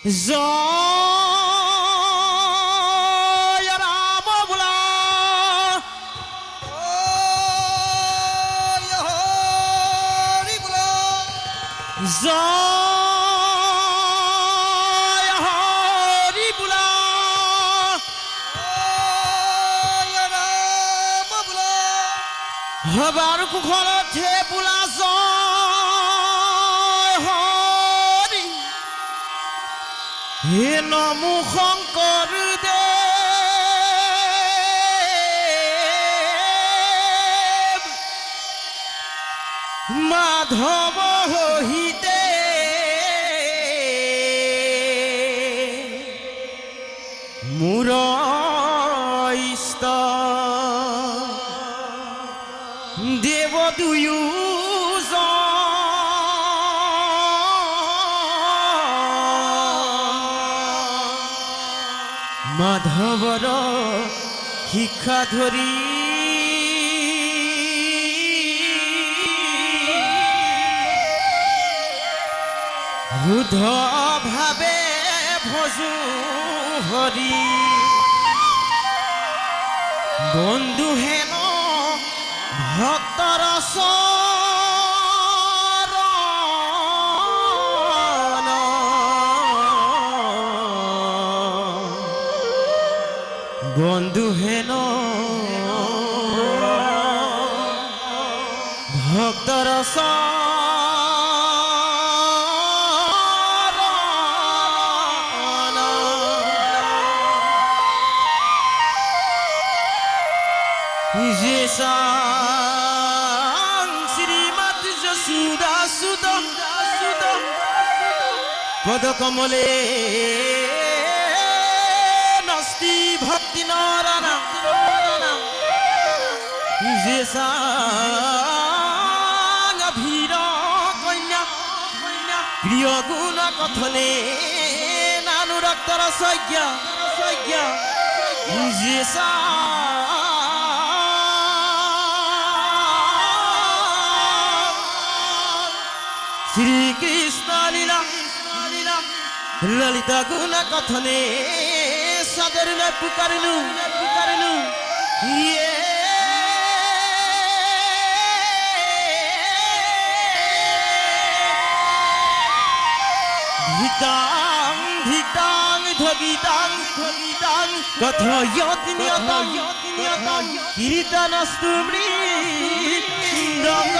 জয় ৰাম বোলা হৰি বোলা জয় হৰি বোলা ৰাম বোলা হবাৰ কুখলতে বোলা জয় হৰি হে নমো শংকৰ দেৱ মাধৱ হিতে মোৰ ইষ্ট দেৱ দুয়োজন মাধৱৰ শিক্ষা ধৰি শুদ্ধ ভাৱে ভজো হৰি বন্ধু হেন ভক্তৰ চৰণ বন্ধু হেন ভক্তৰ চৰণ যে শ্রীমৎ যশোদা সুত পদকমলে নস্তি ভক্তি নরনা যে ভীর কন্যা প্রিয় গুণ কথনে নানুরক্তর সজ্ঞা যে শ্রীকৃষ্ণ লীলা ললিতা গুণ কথনে সাদরে পুকারিলু ইয়ে ধিতাং ধগিতাং কথয়তি নিয়তং কীর্তনস্তু মৃদঙ্গ